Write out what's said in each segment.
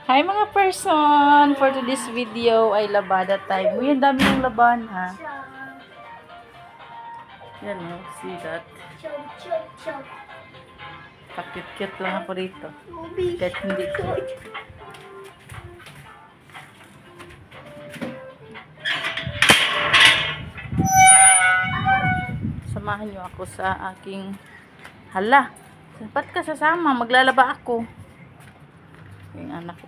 Hi mga person! For today's video ay labada time. Uy, ang dami ng laban ha. Yan o, see that? Pakit-kit lang ako rito. Kahit hindi ko. Samahan niyo ako sa aking hala. Ba't ka sasama? Maglalaba ako. Yung anak ko.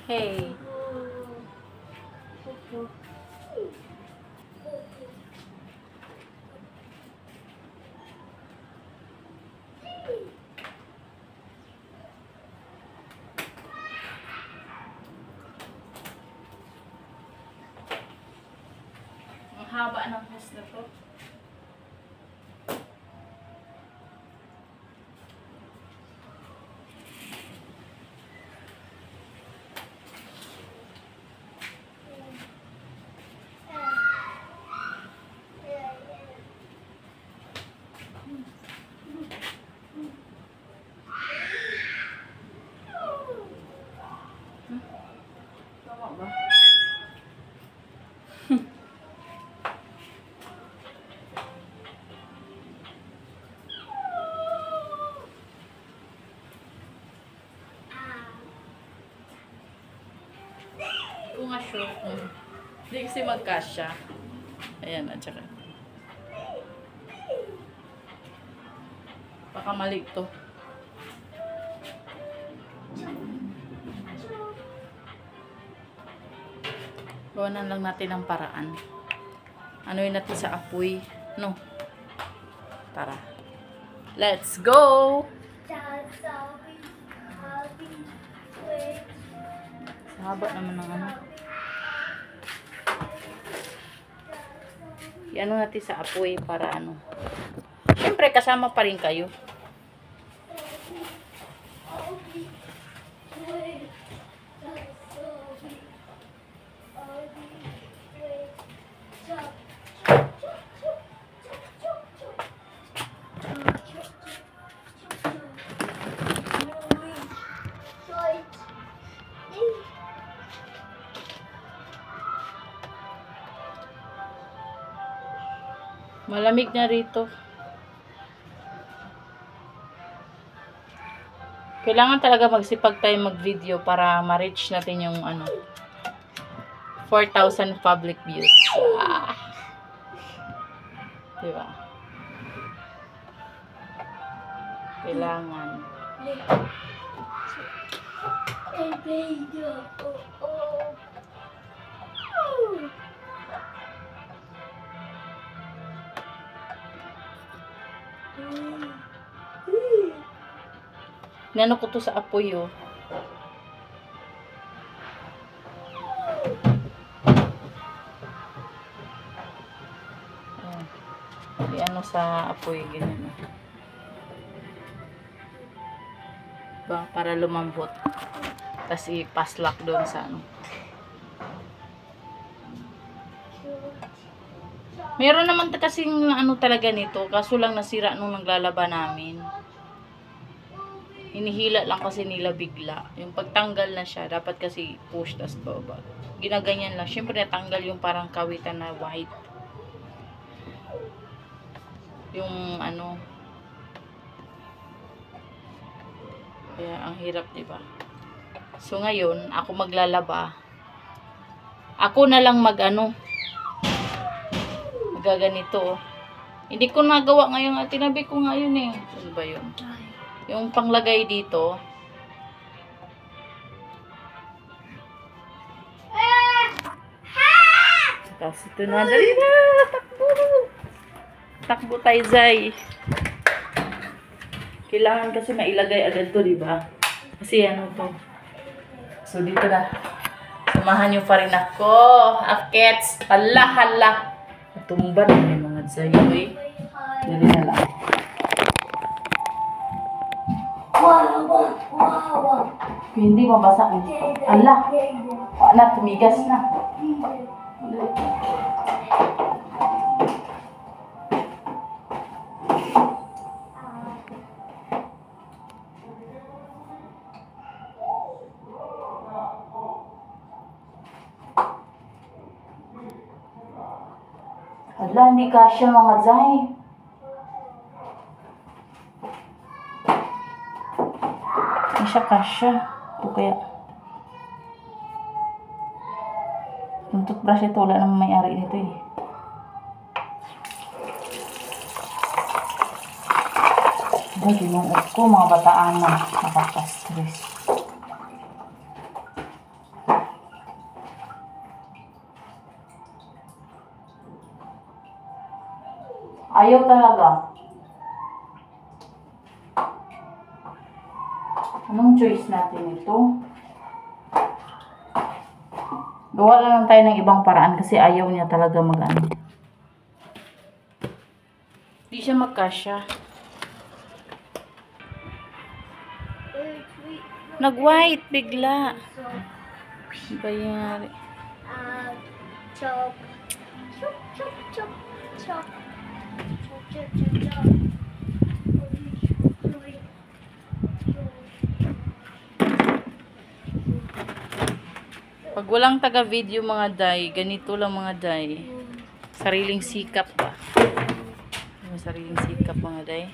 Hey. Ang haba ng host na to. Tama ba? Kung nga sure. Hindi kasi magkasya. Ayan, at saka. Baka mali to. Gawanan lang natin ang paraan. Anuin natin sa apoy. No. Tara. Let's go! Haba naman ng ano. I-ano natin sa apoy para ano. Siyempre kasama pa rin kayo. Malamig na rito. Kailangan talaga magsipag tayo mag-video para ma-reach natin yung ano 4,000 public views. Diba? Kailangan. Nano ko to sa apoy oh. Ano sa apoy ganyan. Ba para lumambot. Tapos i-paslak doon sa ano. Meron naman kasing ano talaga nito, kaso lang nasira nung naglalaba namin. Hinihila lang kasi nila bigla. Yung pagtanggal na siya, dapat kasi push tas baba. Ginaganyan lang. Siyempre natanggal yung parang kawitan na white. Yung ano. Kaya ang hirap, diba? So ngayon, ako maglalaba. Ako na lang mag-ano. Magaganito. Hindi ko nagawa ngayon. Tinabi ko ngayon eh. Ano ba yun? Yung panglagay dito. Tapos ito na. Dali na! Takbo! Takbo tayo, Zay. Kailangan kasi mailagay agad to, diba? Kasi ano to. So, dito na. Samahan nyo pa rin ako. Akets. Hala, hala. Tumba na yung mga Zay. Okay? Dali na lang. Hindi mabasa ito. Ala. Wala, tumigas na. Hala, hindi kasya mga Zay. Hindi siya kasya. Ito kaya. Yung toothbrush ito, wala namang may-ari nito eh. Ay, ginuot ko, mga bataan na nakaka-stress. Ayaw talaga. Anong choice natin ito? Gawa na lang tayo ng ibang paraan kasi ayaw niya talaga mag-ano. Hindi siya magkasya. Nag-white bigla. Bayari. Chop. Chop, chop, chop, chop. Chop, chop, chop, chop. Pag walang taga-video mga day, ganito lang mga day. Sariling sikap ba? Sariling sikap mga day.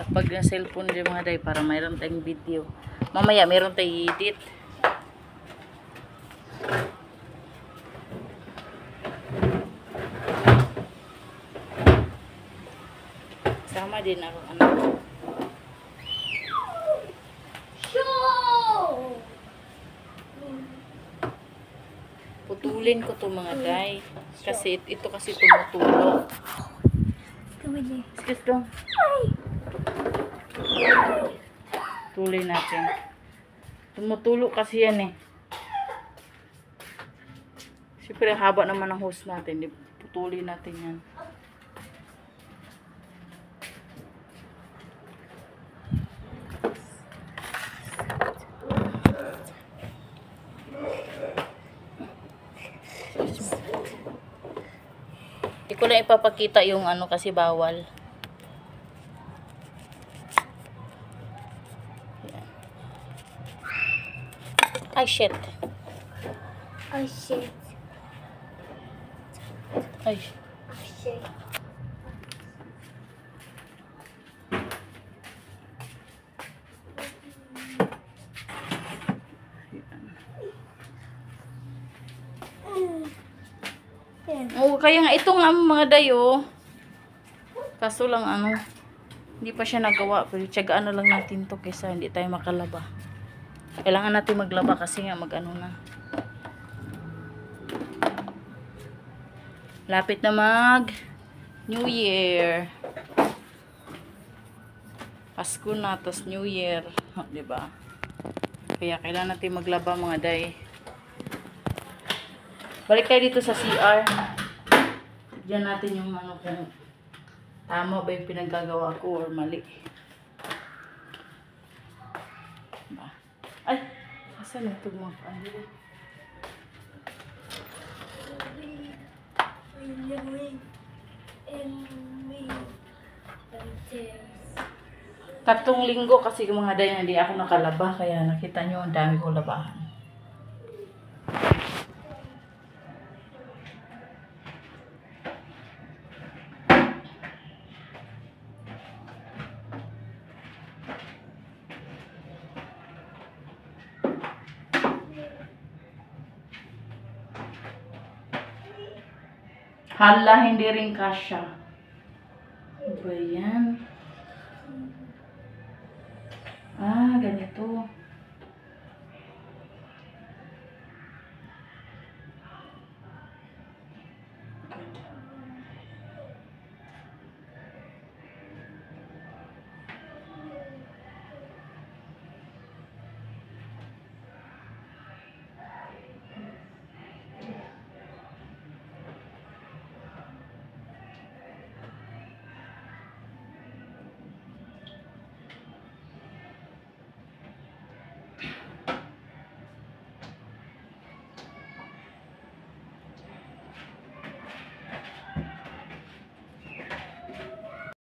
Lapag ng cellphone din mga day para mayroon tayong video. Mamaya mayroon tayong edit. Sama din ako anak. Putulin ko to mga day. Kasi ito kasi tumutulog. Excuse dong. Putulin natin. Tumutulog kasi yan eh. Siyempre haba naman ang hose natin. Putulin natin yan. Hindi ko na ipapakita yung ano kasi bawal. Ay, shit. Oh shit. Ay. Oh shit. Oo, kaya nga ito nga mga dayo. Kaso lang ano, hindi pa siya nagawa. Pero tiyagaan na lang natin to kaysa hindi tayo makalaba. Kailangan natin maglaba kasi nga mag-ano na. Lapit na mag New Year. Pasko na, tas New Year. Diba? Kaya kailangan natin maglaba mga day. Balik tayo dito sa CR. Diyan natin yung ano kung tama ba yung pinaggagawa ko or mali. Diba? Ay! Asan ito mga ano? Tatlong linggo kasi yung mga day na hindi ako nakalaba. Kaya nakita nyo ang dami ko labahan. Hala, hindi rin kasya. Ano ba yan? Ah, ganito.